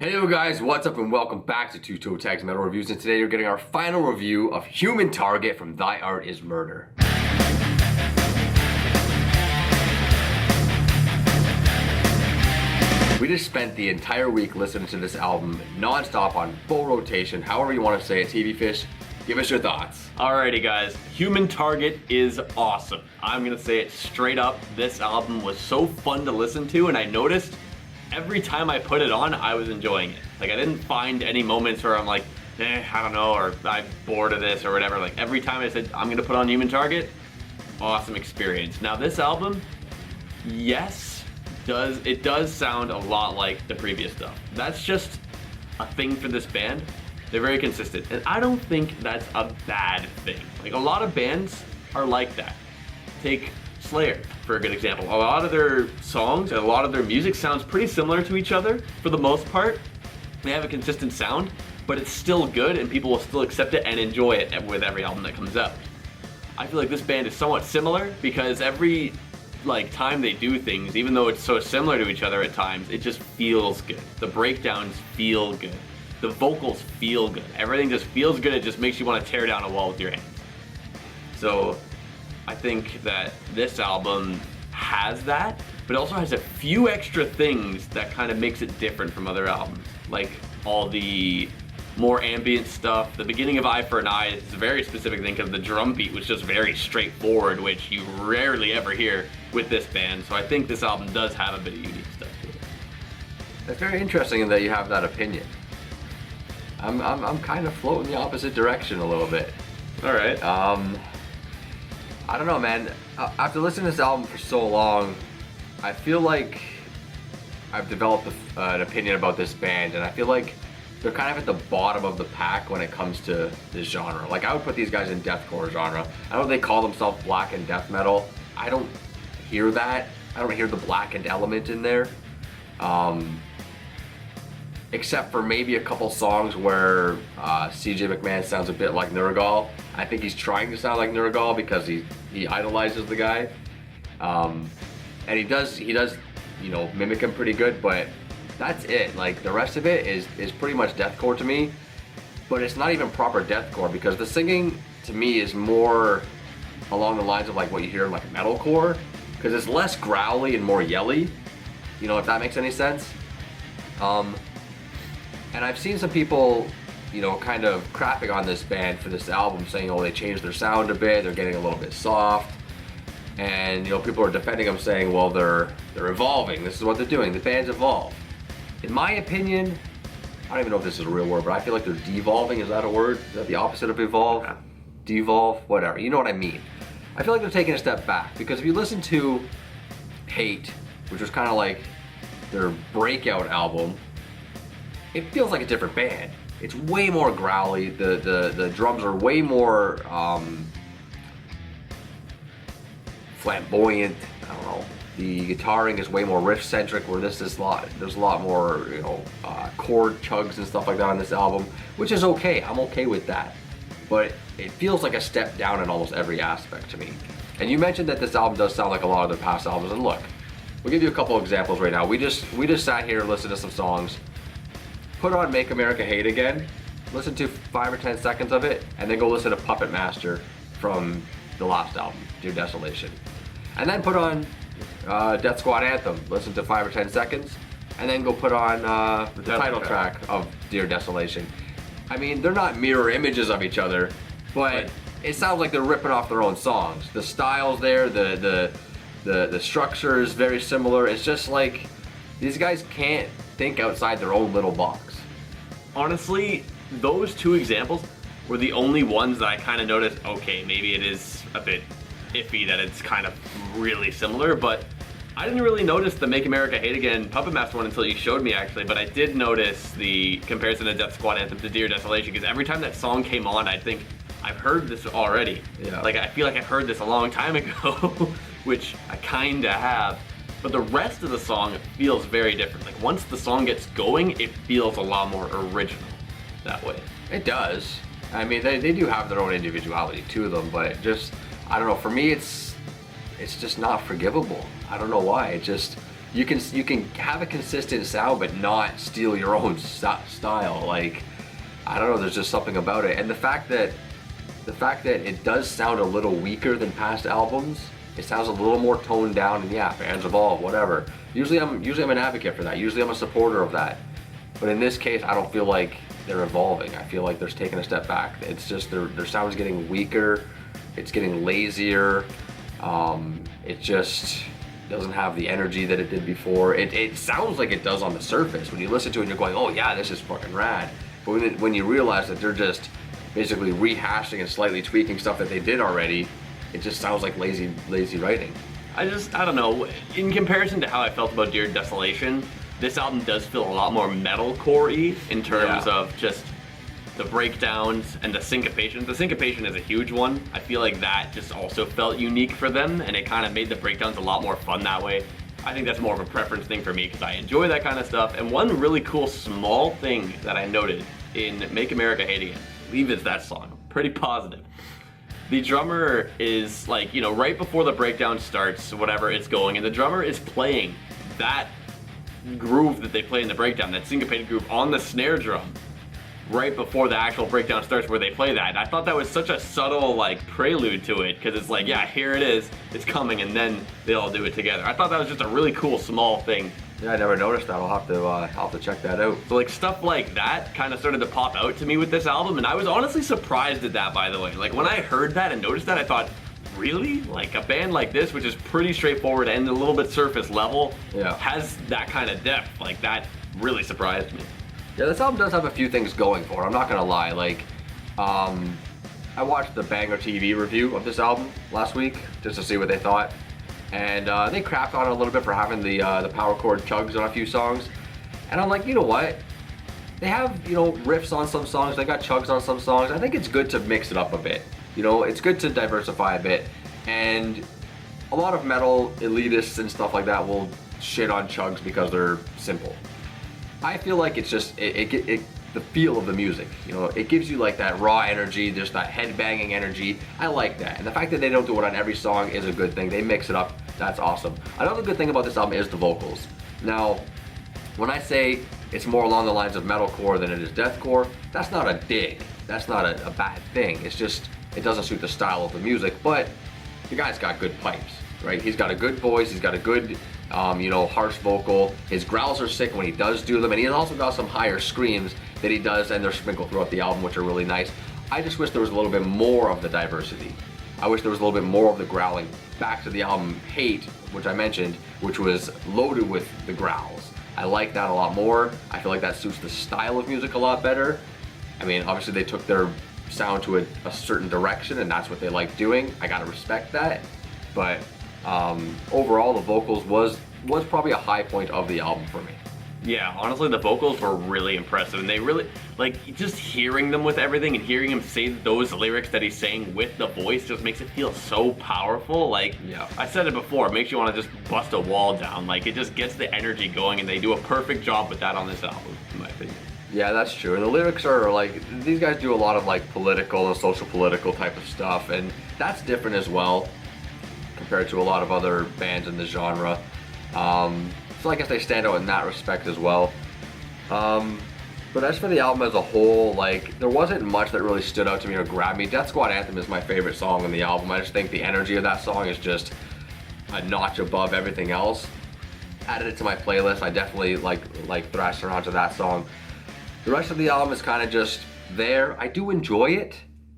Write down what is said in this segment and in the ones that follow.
Hey yo guys, what's up and welcome back to Toe Tags Metal Reviews, and today you're getting our final review of Human Target from Thy Art Is Murder. We just spent the entire week listening to this album non-stop on full rotation, however you want to say it. TV Fish, give us your thoughts. Alrighty guys, Human Target is awesome. I'm gonna say it straight up, this album was so fun to listen to, and I noticed every time I put it on, I was enjoying it. Like, I didn't find any moments where I'm like, I don't know, or I'm bored of this or whatever. Like, every time I said, I'm gonna put on Human Target, awesome experience. Now this album, yes, it does sound a lot like the previous stuff. That's just a thing for this band. They're very consistent, and I don't think that's a bad thing. Like, a lot of bands are like that. Take Slayer, for a good example. A lot of their songs and a lot of their music sounds pretty similar to each other for the most part. They have a consistent sound, but it's still good and people will still accept it and enjoy it with every album that comes out. I feel like this band is somewhat similar because every time they do things, even though it's so similar to each other at times, it just feels good. The breakdowns feel good. The vocals feel good. Everything just feels good. It just makes you want to tear down a wall with your hands. So I think that this album has that, but it also has a few extra things that kind of makes it different from other albums. Like all the more ambient stuff. The beginning of Eye for an Eye is a very specific thing because the drum beat was just very straightforward, which you rarely ever hear with this band. So I think this album does have a bit of unique stuff to it. That's very interesting in that you have that opinion. I'm kind of floating the opposite direction a little bit. All right. I don't know, man. After listening to this album for so long, I feel like I've developed an opinion about this band, and I feel like they're kind of at the bottom of the pack when it comes to this genre. Like, I would put these guys in deathcore genre. I know they call themselves black and death metal. I don't hear that. I don't hear the blackened element in there. Except for maybe a couple songs where CJ McMahon sounds a bit like Nurgle. I think he's trying to sound like Nurgle because he idolizes the guy, and he does mimic him pretty good. But that's it. Like, the rest of it is pretty much deathcore to me, but it's not even proper deathcore because the singing to me is more along the lines of like what you hear in like metalcore, because it's less growly and more yelly. You know, if that makes any sense. And I've seen some people, kind of crapping on this band for this album, saying, oh, they changed their sound a bit, they're getting a little bit soft. And, people are defending them, saying, well, they're evolving, this is what they're doing, the band's evolved. In my opinion, I don't even know if this is a real word, but I feel like they're devolving. Is that a word? Is that the opposite of evolve? Yeah. Devolve? Whatever. You know what I mean. I feel like they're taking a step back, because if you listen to Hate, which was kind of like their breakout album, it feels like a different band. It's way more growly. The drums are way more flamboyant. I don't know. The guitaring is way more riff centric. Where there's a lot more chord chugs and stuff like that on this album, which is okay. I'm okay with that. But it feels like a step down in almost every aspect to me. And you mentioned that this album does sound like a lot of their past albums. And look, we'll give you a couple examples right now. We just sat here and listened to some songs. Put on Make America Hate Again, listen to 5 or 10 seconds of it, and then go listen to Puppet Master from the last album, Dear Desolation. And then put on Death Squad Anthem, listen to 5 or 10 seconds, and then go put on the title track of Dear Desolation. I mean, they're not mirror images of each other, but it sounds like they're ripping off their own songs. The style's there, the structure is very similar. It's just like, these guys can't think outside their own little box. Honestly, those two examples were the only ones that I kind of noticed, okay, maybe it is a bit iffy that it's kind of really similar, but I didn't really notice the Make America Hate Again Puppet Master one until you showed me, actually. But I did notice the comparison of Death Squad Anthem to Dear Desolation, because every time that song came on, I'd think, I've heard this already. Yeah. Like, I feel like I've heard this a long time ago, which I kinda have. But the rest of the song feels very different. Like, once the song gets going, it feels a lot more original that way. It does. I mean, they do have their own individuality to them, but just, I don't know, for me it's just not forgivable. I don't know why. you can have a consistent sound but not steal your own style. Like, I don't know, there's just something about it. And the fact that it does sound a little weaker than past albums, it sounds a little more toned down, and yeah, bands evolve, whatever. Usually I'm an advocate for that. Usually I'm a supporter of that. But in this case, I don't feel like they're evolving. I feel like they're taking a step back. It's just their sound's getting weaker. It's getting lazier. It just doesn't have the energy that it did before. It sounds like it does on the surface. When you listen to it, you're going, oh yeah, this is fucking rad. But when you realize that they're just basically rehashing and slightly tweaking stuff that they did already, it just sounds like lazy writing. I don't know. In comparison to how I felt about Dear Desolation, this album does feel a lot more metalcore-y in terms of just the breakdowns and the syncopation. The syncopation is a huge one. I feel like that just also felt unique for them, and it kind of made the breakdowns a lot more fun that way. I think that's more of a preference thing for me because I enjoy that kind of stuff. And one really cool small thing that I noted in Make America Hate Again, I believe it's that song, pretty positive. The drummer is like, you know, right before the breakdown starts, whatever it's going, and the drummer is playing that groove that they play in the breakdown, that syncopated groove on the snare drum right before the actual breakdown starts where they play that. And I thought that was such a subtle like prelude to it, because it's like, yeah, here it is, it's coming, and then they all do it together. I thought that was just a really cool small thing. Yeah, I never noticed that. I'll have to check that out. So like stuff like that kind of started to pop out to me with this album, and I was honestly surprised at that, by the way. Like when I heard that and noticed that, I thought, really? Like a band like this, which is pretty straightforward and a little bit surface level, has that kind of depth. Like that really surprised me. Yeah, this album does have a few things going for it, I'm not gonna lie. Like, I watched the Banger TV review of this album last week just to see what they thought. And they crapped on it a little bit for having the power chord chugs on a few songs. And I'm like, you know what? They have, you know, riffs on some songs, they got chugs on some songs. I think it's good to mix it up a bit. You know, it's good to diversify a bit. And a lot of metal elitists and stuff like that will shit on chugs because they're simple. I feel like it's just the feel of the music, you know, it gives you like that raw energy, just that headbanging energy. I like that, and the fact that they don't do it on every song is a good thing. They mix it up, that's awesome. Another good thing about this album is the vocals. Now, when I say it's more along the lines of metalcore than it is deathcore, that's not a dig, that's not a bad thing. It's just, it doesn't suit the style of the music, but the guy's got good pipes, right? He's got a good voice, he's got a good you know, harsh vocal. His growls are sick when he does do them, and he's also got some higher screams that he does, and they're sprinkled throughout the album, which are really nice. I just wish there was a little bit more of the diversity. I wish there was a little bit more of the growling. Back to the album Hate, which I mentioned, which was loaded with the growls. I like that a lot more. I feel like that suits the style of music a lot better. I mean, obviously they took their sound to a certain direction, and that's what they like doing. I gotta respect that. But overall, the vocals was probably a high point of the album for me. Yeah, honestly, the vocals were really impressive, and they really, like, just hearing them with everything and hearing him say those lyrics that he's saying with the voice just makes it feel so powerful. Like, yeah, I said it before, it makes you want to just bust a wall down. Like, it just gets the energy going, and they do a perfect job with that on this album, in my opinion. Yeah, that's true. And the lyrics are like, these guys do a lot of like political and social political type of stuff, and that's different as well compared to a lot of other bands in the genre. So I guess they stand out in that respect as well. But as for the album as a whole, like, there wasn't much that really stood out to me or grabbed me. Death Squad Anthem is my favorite song on the album. I just think the energy of that song is just a notch above everything else. Added it to my playlist. I definitely like thrashed around to that song. The rest of the album is kind of just there. I do enjoy it.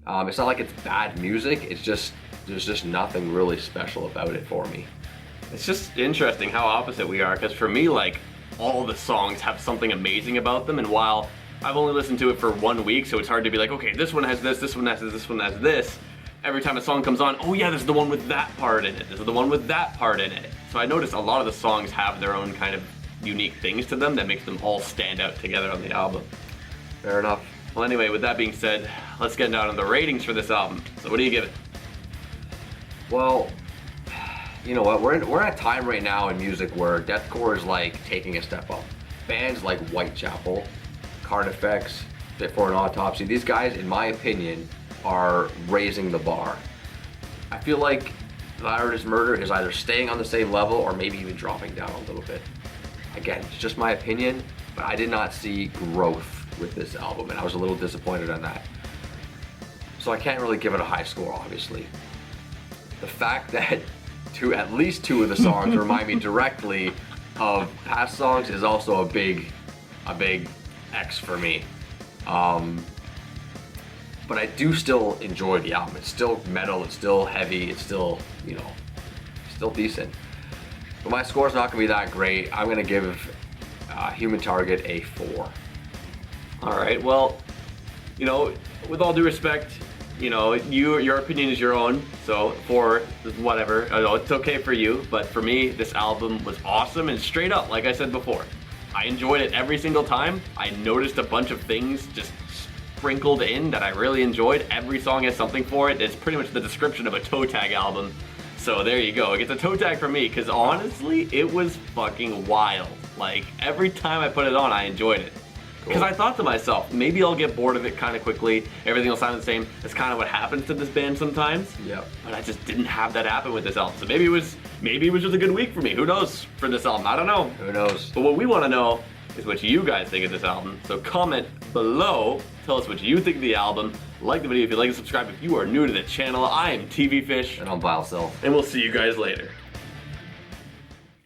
It's not like it's bad music. It's just, there's just nothing really special about it for me. It's just interesting how opposite we are, because for me, like, all the songs have something amazing about them, and while I've only listened to it for 1 week, so it's hard to be like, okay, this one has this one has this one has this. Every time a song comes on, oh yeah, this is the one with that part in it, this is the one with that part in it. So I noticed a lot of the songs have their own kind of unique things to them that makes them all stand out together on the album. Fair enough. Well, anyway, with that being said, let's get down to the ratings for this album. So what do you give it? Well, you know what, we're at a time right now in music where deathcore is like taking a step up. Bands like Whitechapel, Carnifex, Fit for an Autopsy, these guys, in my opinion, are raising the bar. I feel like Labyrinth's Murder is either staying on the same level or maybe even dropping down a little bit. Again, it's just my opinion, but I did not see growth with this album, and I was a little disappointed on that. So I can't really give it a high score, obviously. The fact that at least two of the songs remind me directly of past songs is also a big X for me. But I do still enjoy the album. It's still metal, it's still heavy, it's still, you know, still decent. But my score's not gonna be that great. I'm gonna give Human Target a 4. All right, well, you know, with all due respect, you know, your opinion is your own, so for whatever, I know it's okay for you, but for me, this album was awesome, and straight up, like I said before, I enjoyed it every single time. I noticed a bunch of things just sprinkled in that I really enjoyed. Every song has something for it. It's pretty much the description of a toe tag album. So there you go. It gets a toe tag from me, because honestly, it was fucking wild. Like, every time I put it on, I enjoyed it. Because I thought to myself, maybe I'll get bored of it kind of quickly. Everything will sound the same. That's kind of what happens to this band sometimes. Yep. But I just didn't have that happen with this album. So maybe it was just a good week for me. Who knows for this album? I don't know. Who knows? But what we want to know is what you guys think of this album. So comment below. Tell us what you think of the album. Like the video if you like, and subscribe if you are new to the channel. I am TV Fish. And I'm Vile Self. And we'll see you guys later.